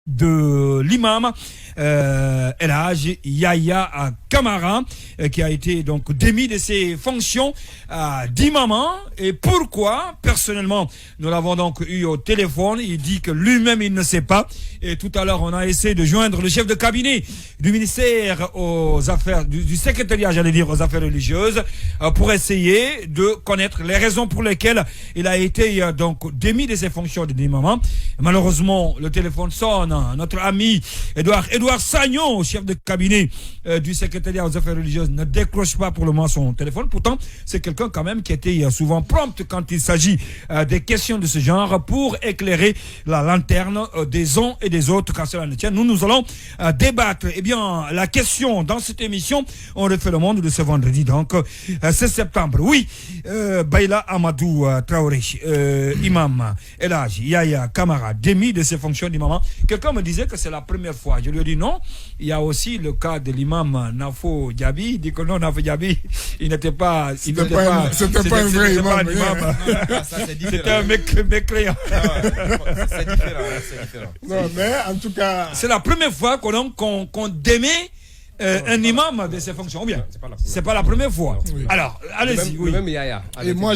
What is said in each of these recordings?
de l'imam El Hadj Yahya Kamara qui a été donc démis de ses fonctions d'imam. Et pourquoi? Personnellement, nous l'avons donc eu au téléphone. Il dit que lui-même il ne sait pas. Et tout à l'heure, on a essayé de joindre le chef de cabinet du ministère aux affaires du secrétariat, j'allais dire, aux affaires religieuses, pour essayer de connaître les raisons pour lesquelles il a été donc démis de ses fonctions d'imam. Malheureusement, le téléphone sonne. Notre ami Edouard Sagnon, chef de cabinet du secrétariat aux affaires religieuses, ne décroche pas pour le moment son téléphone. Pourtant, c'est quelqu'un quand même qui était souvent prompt quand il s'agit des questions de ce genre pour éclairer la lanterne des uns et des autres quand cela ne tient. Nous allons débattre. Eh bien, la question dans cette émission, on refait le monde de ce vendredi, donc 16 septembre. Oui, Baïla Amadou Traoré, imam El Hadj Yahya Kamara, démis de ses fonctions d'imam. Quelqu'un me disait que c'est la première fois. Je lui ai dit non. Il y a aussi le cas de l'imam Nafo Diaby. Il dit que non, Nafo Diaby, il n'était pas. C'était pas un vrai imam. C'était un mécréant. C'est différent. Non, mais en tout cas. C'est la première fois qu'on démet un imam de ses fonctions. Ou bien, c'est pas la première fois. Oui. Alors, allez-y. Oui. Même Yaya. Et moi,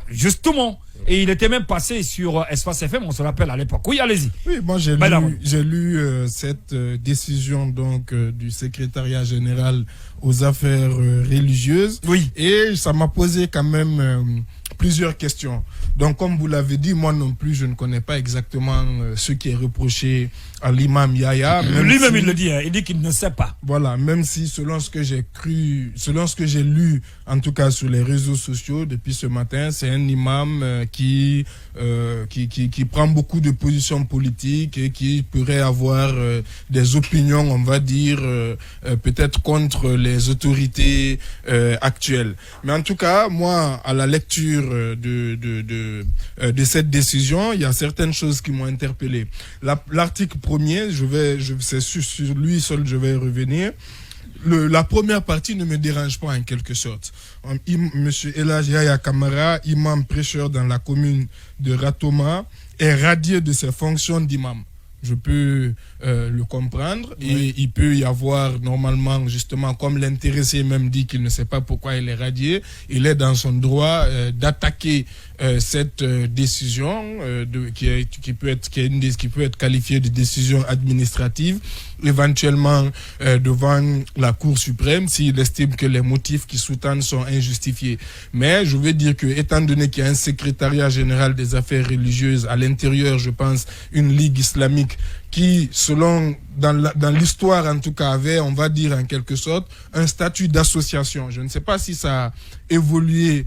justement. Et il était même passé sur Espace FM, on se rappelle à l'époque. Oui, allez-y. Oui, moi j'ai lu cette décision donc du secrétariat général aux affaires religieuses. Oui. Et ça m'a posé quand même plusieurs questions. Donc, comme vous l'avez dit, moi non plus, je ne connais pas exactement ce qui est reproché à l'imam Yahya. Lui-même, il le dit, il dit qu'il ne sait pas. Voilà, même si selon ce que j'ai cru, selon ce que j'ai lu, en tout cas sur les réseaux sociaux depuis ce matin, c'est un imam qui prend beaucoup de positions politiques et qui pourrait avoir des opinions, on va dire, peut-être contre les autorités actuelles. Mais en tout cas, moi, à la lecture de cette décision, il y a certaines choses qui m'ont interpellé. L'article premier, c'est sur lui seul je vais revenir. La première partie ne me dérange pas en quelque sorte. Monsieur El Hadj Yahya Kamara, imam prêcheur dans la commune de Ratoma, est radié de ses fonctions d'imam. Je peux le comprendre. Oui. Et il peut y avoir normalement, justement, comme l'intéressé même dit qu'il ne sait pas pourquoi il est radié, il est dans son droit d'attaquer cette décision qui peut être qualifiée de décision administrative, éventuellement devant la Cour suprême s'il estime que les motifs qui sous-tendent sont injustifiés. Mais je veux dire que, étant donné qu'il y a un secrétariat général des affaires religieuses à l'intérieur, je pense, une ligue islamique qui, selon, dans l'histoire en tout cas, avait, on va dire en quelque sorte, un statut d'association. Je ne sais pas si ça a évolué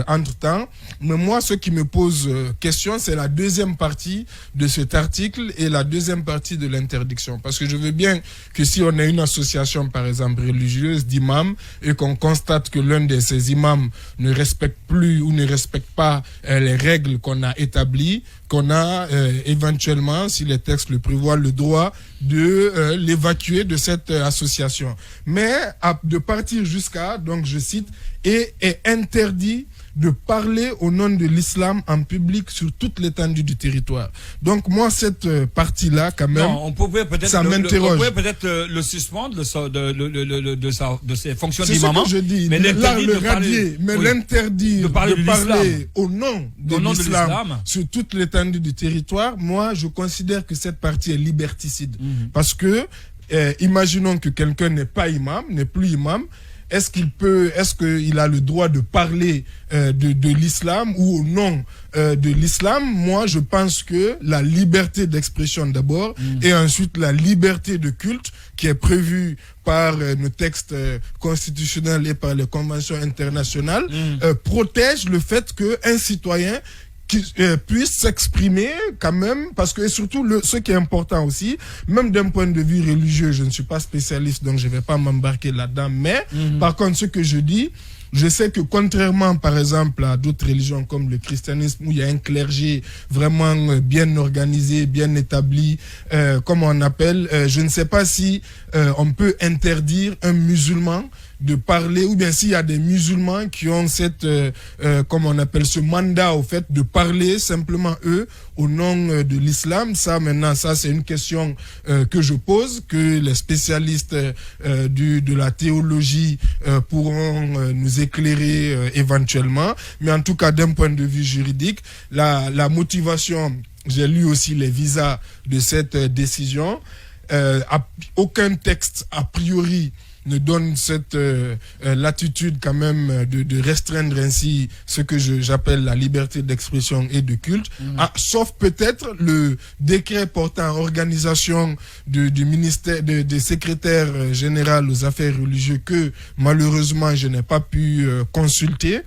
entre-temps, mais moi, ce qui me pose question, c'est la deuxième partie de cet article et la deuxième partie de l'interdiction. Parce que je veux bien que si on a une association, par exemple, religieuse d'imams, et qu'on constate que l'un de ces imams ne respecte plus ou ne respecte pas les règles qu'on a établies, qu'on a éventuellement, si les textes le prévoient, le droit de l'évacuer de cette association. Mais de partir jusqu'à, donc je cite, et est interdit de parler au nom de l'islam en public sur toute l'étendue du territoire. Donc moi, cette partie-là, quand même, non, on pouvait peut-être ça m'interroge. On pouvait peut-être le suspendre de ses fonctions d'imam. C'est ce que je dis. Mais le radier, mais l'interdire de parler au nom de l'islam sur toute l'étendue du territoire, moi, je considère que cette partie est liberticide. Parce que, imaginons que quelqu'un n'est plus imam, est-ce qu'il a le droit de parler de l'islam ou au nom de l'islam? Moi, je pense que la liberté d'expression d'abord et ensuite la liberté de culte qui est prévue par nos textes constitutionnels et par les conventions internationales protège le fait qu'un citoyen qui puisse s'exprimer quand même, parce que et surtout ce qui est important aussi, même d'un point de vue religieux, je ne suis pas spécialiste donc je ne vais pas m'embarquer là-dedans, mais par contre ce que je dis, je sais que contrairement par exemple à d'autres religions comme le christianisme où il y a un clergé vraiment bien organisé, bien établi, comme on appelle, je ne sais pas si on peut interdire un musulman de parler, ou bien s'il y a des musulmans qui ont cette, comment on appelle, ce mandat au fait de parler simplement eux au nom de l'islam. Ça maintenant, ça c'est une question que je pose, que les spécialistes de la théologie pourront nous éclairer éventuellement. Mais en tout cas, d'un point de vue juridique, la motivation, j'ai lu aussi les visas de cette décision. Aucun texte a priori ne donne cette latitude quand même de restreindre ainsi ce que j'appelle la liberté d'expression et de culte, sauf peut-être le décret portant organisation du ministère des secrétaires général aux affaires religieuses que malheureusement je n'ai pas pu consulter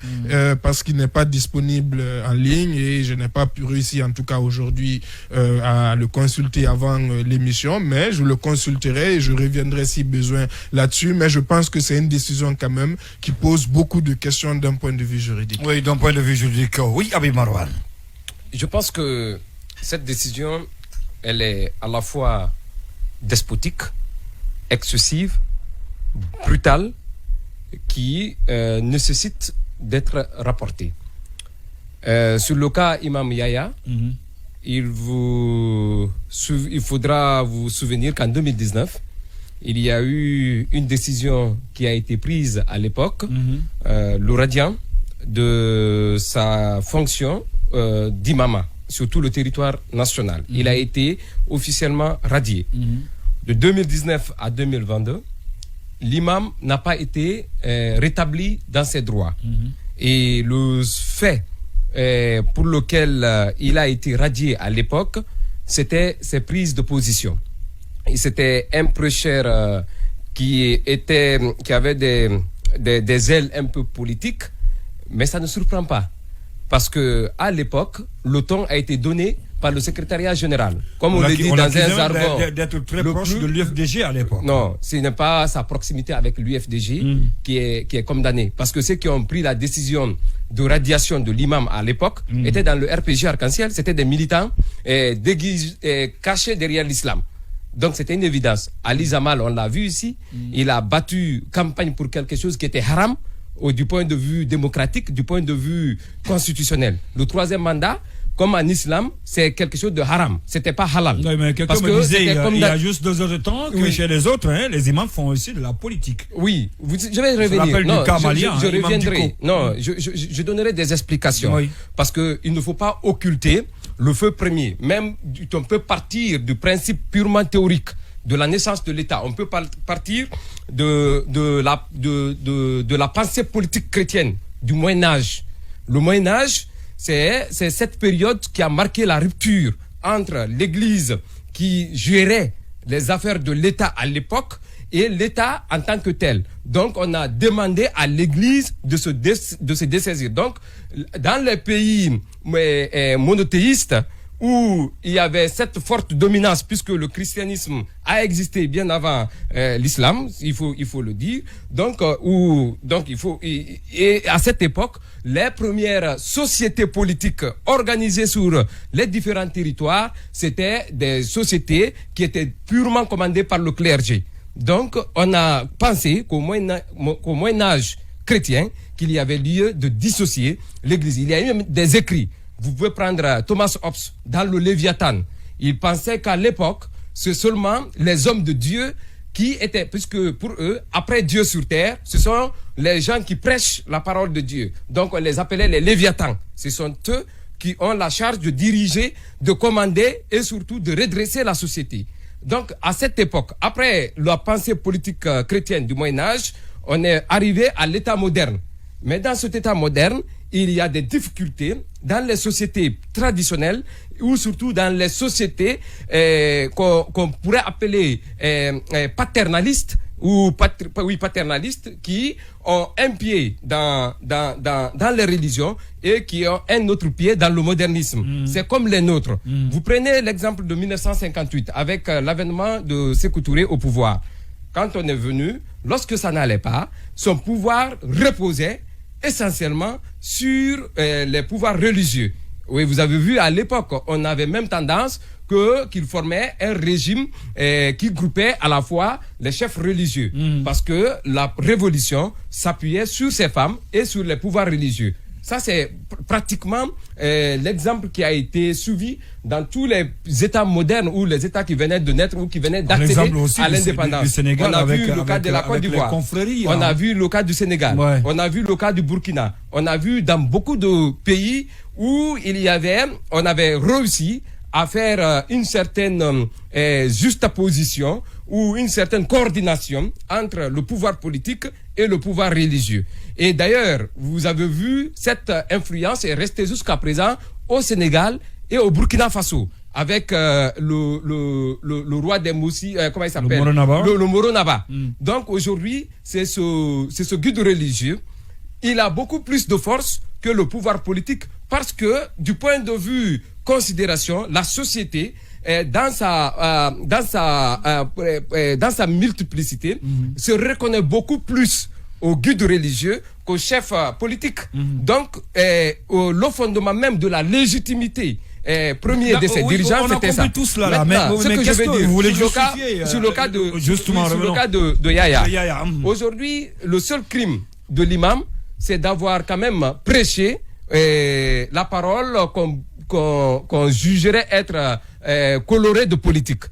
parce qu'il n'est pas disponible en ligne et je n'ai pas pu réussir en tout cas aujourd'hui à le consulter avant l'émission, mais je le consulterai et je reviendrai si besoin là-dessus. Mais je pense que c'est une décision quand même qui pose beaucoup de questions d'un point de vue juridique. Oui, d'un point de vue juridique. Oui, Habib Marouane. Je pense que cette décision, elle est à la fois despotique, excessive, brutale, qui nécessite d'être rapportée. Sur le cas Imam Yahya, il faudra vous souvenir qu'en 2019, il y a eu une décision qui a été prise à l'époque, le radiant de sa fonction d'imam sur tout le territoire national. Il a été officiellement radié. De 2019 à 2022, l'imam n'a pas été rétabli dans ses droits. Et le fait pour lequel il a été radié à l'époque, c'était ses prises de position. C'était un prêcheur qui avait des ailes un peu politiques, mais ça ne surprend pas. Parce que à l'époque, le ton a été donné par le secrétariat général. Comme on le dit dans un jargon. D'être très proche de l'UFDG à l'époque. Non, ce n'est pas sa proximité avec l'UFDG qui est condamnée. Parce que ceux qui ont pris la décision de radiation de l'imam à l'époque étaient dans le RPG Arc-en-Ciel. C'était des militants cachés derrière l'islam. Donc c'était une évidence. Ali Zamal, on l'a vu ici, il a battu campagne pour quelque chose qui était haram du point de vue démocratique, du point de vue constitutionnel. Le troisième mandat, comme en islam, c'est quelque chose de haram. C'était pas halal. Non, mais quelqu'un me disait il y a juste 2 heures de temps que chez les autres, les imams font aussi de la politique. Oui, je vais revenir. Non, je reviendrai. Non, je donnerai des explications. Oui. Parce qu'il ne faut pas occulter le feu premier. Même, on peut partir du principe purement théorique de la naissance de l'État. On peut partir de la pensée politique chrétienne du Moyen-Âge. Le Moyen-Âge, c'est cette période qui a marqué la rupture entre l'Église qui gérait les affaires de l'État à l'époque et l'État en tant que tel. Donc, on a demandé à l'Église de se dessaisir. Donc, dans les pays monothéistes, où il y avait cette forte dominance, puisque le christianisme a existé bien avant l'islam, il faut le dire. Donc et à cette époque, les premières sociétés politiques organisées sur les différents territoires, c'était des sociétés qui étaient purement commandées par le clergé. Donc, on a pensé qu'au Moyen-Âge chrétien, qu'il y avait lieu de dissocier l'Église. Il y a eu des écrits. Vous pouvez prendre Thomas Hobbes dans le Léviathan. Il pensait qu'à l'époque, c'est seulement les hommes de Dieu qui étaient, puisque pour eux, après Dieu sur terre, ce sont les gens qui prêchent la parole de Dieu. Donc on les appelait les Léviathans. Ce sont eux qui ont la charge de diriger, de commander et surtout de redresser la société. Donc à cette époque, après la pensée politique chrétienne du Moyen-Âge, on est arrivé à l'état moderne. Mais dans cet état moderne, il y a des difficultés dans les sociétés traditionnelles ou surtout dans les sociétés qu'on pourrait appeler paternalistes ou paternalistes qui ont un pied dans les religions et qui ont un autre pied dans le modernisme. C'est comme les nôtres. Vous prenez l'exemple de 1958 avec l'avènement de Sékou Touré au pouvoir. Quand on est venu, lorsque ça n'allait pas, son pouvoir reposait essentiellement sur les pouvoirs religieux. Oui, vous avez vu à l'époque, on avait même tendance qu'il formait un régime qui groupait à la fois les chefs religieux. Parce que la révolution s'appuyait sur ces femmes et sur les pouvoirs religieux. Ça, c'est pratiquement l'exemple qui a été suivi dans tous les États modernes ou les États qui venaient de naître ou qui venaient d'accéder à l'indépendance. On a vu le cas de la Côte d'Ivoire. On a vu le cas du Sénégal. Ouais. On a vu le cas du Burkina. On a vu dans beaucoup de pays où on avait réussi à faire une certaine juxtaposition ou une certaine coordination entre le pouvoir politique et le pouvoir religieux. Et d'ailleurs, vous avez vu, cette influence est restée jusqu'à présent au Sénégal et au Burkina Faso, avec le roi des Moussi, comment il s'appelle? Le Moro Naba. Donc aujourd'hui, c'est ce guide religieux. Il a beaucoup plus de force que le pouvoir politique parce que du point de vue considération, la société dans sa multiplicité se reconnaît beaucoup plus au guide religieux qu'au chef politique. Donc le fondement même de la légitimité premier de ces dirigeants, c'était ça. Tout cela, là. Maintenant, ce que je veux dire, vous voulez sur le cas de Yaya. Aujourd'hui, le seul crime de l'imam, c'est d'avoir quand même prêché la parole qu'on jugerait être colorée de politique.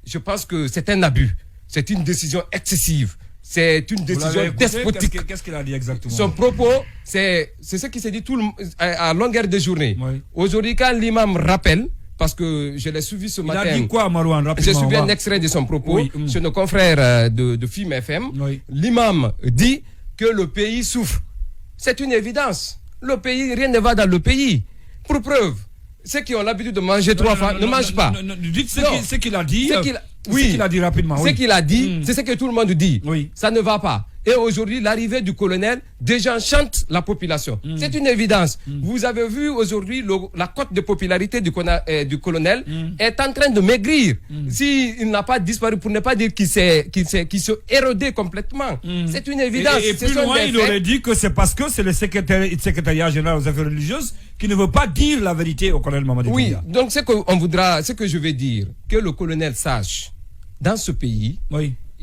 Je pense que c'est un abus. C'est une décision excessive. C'est une décision despotique. Qu'est-ce qu'il a dit exactement? Son propos, c'est ce qui s'est dit à longueur de journée. Oui. Aujourd'hui, quand l'imam rappelle, parce que je l'ai suivi ce matin. Il a dit quoi, Marouane, rapidement? J'ai suivi un extrait de son propos chez nos confrères de FIM FM. Oui. L'imam dit que le pays souffre. C'est une évidence. Le pays, rien ne va dans le pays. Pour preuve, ceux qui ont l'habitude de manger trois fois ne mangent pas. Dites ce qu'il a dit. Oui, ce qu'il a dit rapidement. Ce qu'il a dit, c'est ce que tout le monde dit. Oui. Ça ne va pas. Et aujourd'hui, l'arrivée du colonel désenchante la population. C'est une évidence. Vous avez vu aujourd'hui la cote de popularité du colonel est en train de maigrir. S'il n'a pas disparu, pour ne pas dire qu'il s'est érodé complètement. C'est une évidence. Et plus loin, il aurait dit que c'est parce que c'est le secrétariat général aux affaires religieuses qui ne veut pas dire la vérité au colonel Mamadi Doumbouya. Oui, donc ce que je veux dire, que le colonel sache, dans ce pays,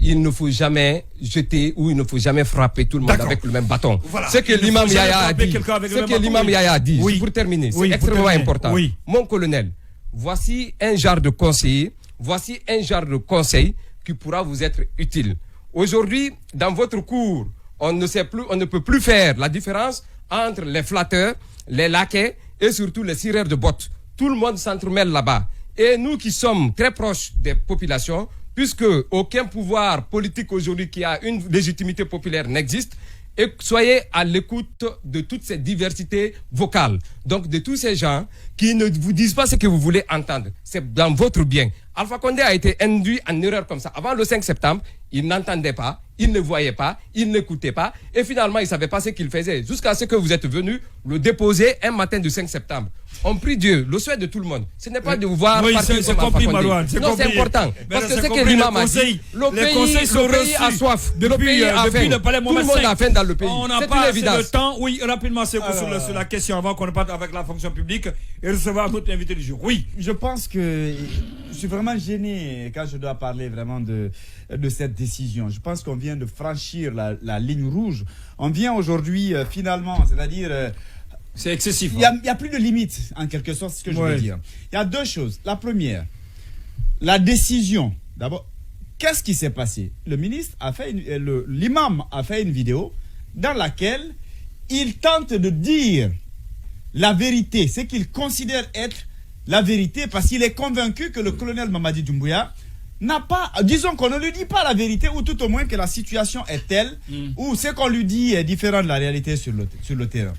il ne faut jamais jeter ou il ne faut jamais frapper tout le monde avec le même bâton. Voilà. Ce que l'imam Yaya a dit, pour terminer, c'est extrêmement important. Mon colonel, voici un genre de conseiller, voici un genre de conseil qui pourra vous être utile. Aujourd'hui, dans votre cours, on ne peut plus faire la différence entre les flatteurs, les laquais et surtout les cireurs de bottes. Tout le monde s'entremêle là-bas. Et nous qui sommes très proches des populations, puisque aucun pouvoir politique aujourd'hui qui a une légitimité populaire n'existe, et soyez à l'écoute de toutes ces diversités vocales. Donc de tous ces gens qui ne vous disent pas ce que vous voulez entendre. C'est dans votre bien. Alpha Condé a été induit en erreur comme ça. Avant le 5 septembre, il n'entendait pas, il ne voyait pas, il n'écoutait pas, et finalement il ne savait pas ce qu'il faisait. Jusqu'à ce que vous êtes venu le déposer un matin du 5 septembre. On prie Dieu, le souhait de tout le monde. Ce n'est pas de vous voir partir comme Alpha Condé. Non, c'est important. Parce que c'est que l'imam a dit, le pays a soif, le pays a faim. Tout le monde a faim dans le pays. C'est une évidence. Le temps, oui, rapidement, c'est sur la question avant qu'on ne parte avec la fonction publique et recevoir notre invité du jour. Oui. Je pense que je suis vraiment gêné quand je dois parler vraiment de cette décision. Je pense qu'on vient de franchir la ligne rouge. On vient aujourd'hui finalement, c'est-à-dire... c'est excessif. Il n'y a plus de limite, en quelque sorte, c'est ce que je veux dire. Il y a deux choses. La première, la décision. D'abord, qu'est-ce qui s'est passé? Le ministre a fait, l'imam a fait une vidéo dans laquelle il tente de dire la vérité, ce qu'il considère être la vérité, parce qu'il est convaincu que le colonel Mamadi Doumbouya n'a pas, disons qu'on ne lui dit pas la vérité, ou tout au moins que la situation est telle, ou ce qu'on lui dit est différent de la réalité sur le terrain.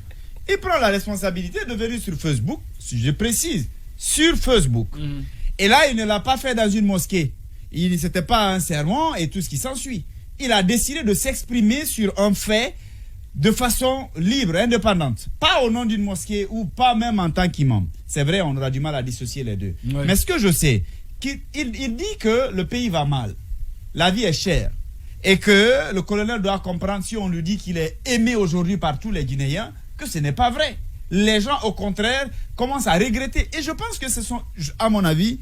Il prend la responsabilité de venir sur Facebook, si je précise, sur Facebook. Et là, il ne l'a pas fait dans une mosquée. C'était pas un sermon et tout ce qui s'ensuit. Il a décidé de s'exprimer sur un fait de façon libre, indépendante. Pas au nom d'une mosquée ou pas même en tant qu'imam. C'est vrai, on aura du mal à dissocier les deux. Oui. Mais ce que je sais, il dit que le pays va mal. La vie est chère. Et que le colonel doit comprendre, si on lui dit qu'il est aimé aujourd'hui par tous les Guinéens, que ce n'est pas vrai. Les gens, au contraire, commencent à regretter. Et je pense que ce sont, à mon avis,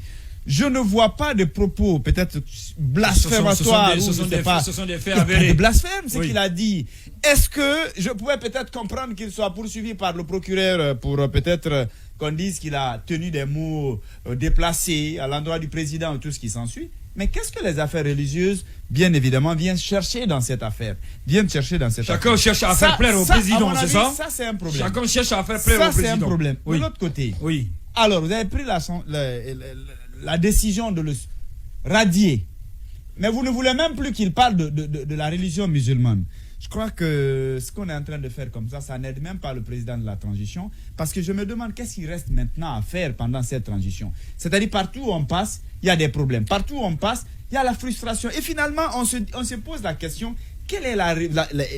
je ne vois pas de propos peut-être blasphématoires. Ce sont des faits Il n'y a pas avérés. de blasphème, ce Oui. qu'il a dit. Est-ce que je pouvais peut-être comprendre qu'il soit poursuivi par le procureur pour peut-être qu'on dise qu'il a tenu des mots déplacés à l'endroit du président et tout ce qui s'ensuit? Mais qu'est-ce que les affaires religieuses, bien évidemment, viennent chercher dans cette affaire? Chacun cherche à faire plaire au président, c'est ça? Ça, c'est un problème. Chacun cherche à faire plaire Ça, au c'est président. un problème. Oui. De l'autre côté, Oui. alors vous avez pris la décision de le radier. Mais vous ne voulez même plus qu'il parle de la religion musulmane. Je crois que ce qu'on est en train de faire comme ça n'aide même pas le président de la transition. Parce que je me demande qu'est-ce qu'il reste maintenant à faire pendant cette transition. C'est-à-dire partout où on passe, il y a des problèmes. Partout où on passe, il y a la frustration. Et finalement, on se pose la question, quelle est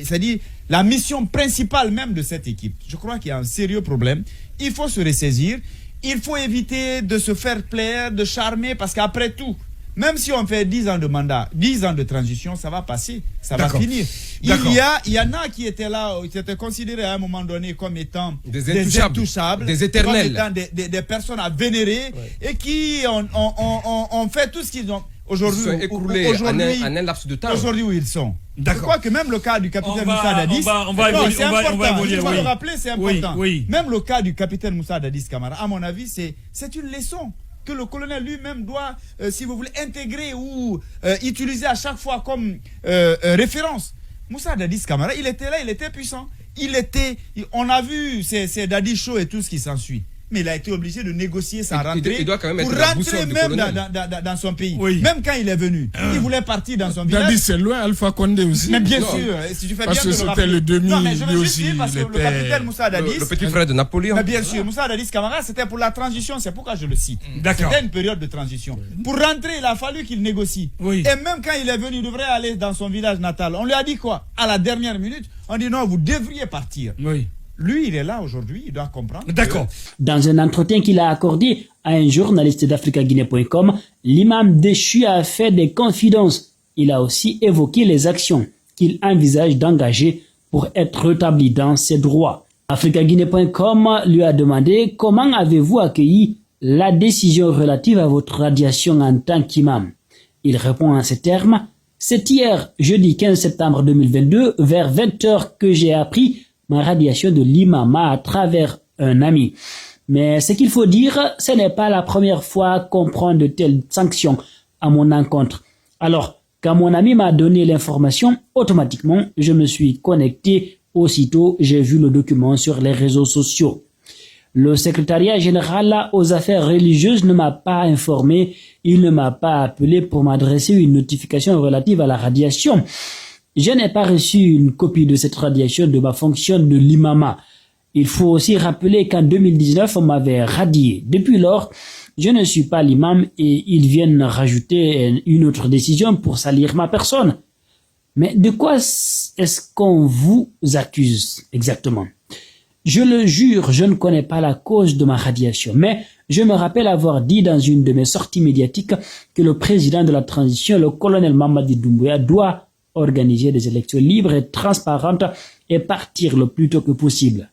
c'est-à-dire la mission principale même de cette équipe? Je crois qu'il y a un sérieux problème. Il faut se ressaisir. Il faut éviter de se faire plaire, de charmer, parce qu'après tout, même si on fait 10 ans de mandat, 10 ans de transition, ça va passer, ça va finir. Il y en a qui étaient là, qui étaient considérés à un moment donné comme étant des intouchables, des éternels, comme étant des personnes à vénérer, et qui ont fait tout ce qu'ils ont. Aujourd'hui, ils sont écroulés en un laps de temps. Aujourd'hui où ils sont. Je crois que même le cas du capitaine Moussa Dadis, on va évoluer, il faut le rappeler, c'est important. Oui. Même le cas du capitaine Moussa Dadis Camara, à mon avis, c'est une leçon que le colonel lui-même doit, si vous voulez, intégrer ou utiliser à chaque fois comme référence. Moussa Dadis Camara, il était là, il était puissant. On a vu ces Dadis show et tout ce qui s'ensuit. Mais il a été obligé de négocier sa rentrée il doit quand même pour être la rentrer boussole du même colonel. dans son pays. Oui. Même quand il est venu, il voulait partir dans son village. Dadis, c'est loin, Alpha Condé aussi. Mais bien Non. sûr, si tu fais Parce bien que de le c'était rappeler. le demi, Non, mais je veux lui juste aussi, dire parce que il le était- capitaine Moussa Dadis, Le petit frère de Napoléon. mais bien sûr, Moussa Dadis Camara, c'était pour la transition, c'est pourquoi je le cite. D'accord. C'était une période de transition. Pour rentrer, il a fallu qu'il négocie. Oui. Et même quand il est venu, il devrait aller dans son village natal. On lui a dit quoi? À la dernière minute, on dit non, vous devriez partir. Oui. Lui, il est là aujourd'hui, il doit comprendre. D'accord. Dans un entretien qu'il a accordé à un journaliste d'AfricaGuinée.com, l'imam déchu a fait des confidences. Il a aussi évoqué les actions qu'il envisage d'engager pour être rétabli dans ses droits. AfricaGuinée.com lui a demandé comment avez-vous accueilli la décision relative à votre radiation en tant qu'imam. Il répond en ces termes: c'est hier, jeudi 15 septembre 2022, vers 20h que j'ai appris ma radiation de l'imama à travers un ami. Mais ce qu'il faut dire, ce n'est pas la première fois qu'on prend de telles sanctions à mon encontre. Alors, quand mon ami m'a donné l'information, automatiquement, je me suis connecté. Aussitôt, j'ai vu le document sur les réseaux sociaux. Le secrétariat général aux affaires religieuses ne m'a pas informé, il ne m'a pas appelé pour m'adresser une notification relative à la radiation. Je n'ai pas reçu une copie de cette radiation de ma fonction de l'imama. Il faut aussi rappeler qu'en 2019, on m'avait radié. Depuis lors, je ne suis pas l'imam et ils viennent rajouter une autre décision pour salir ma personne. Mais de quoi est-ce qu'on vous accuse exactement? Je le jure, je ne connais pas la cause de ma radiation, mais je me rappelle avoir dit dans une de mes sorties médiatiques que le président de la transition, le colonel Mamadi Doumbouya, doit organiser des élections libres et transparentes et partir le plus tôt que possible.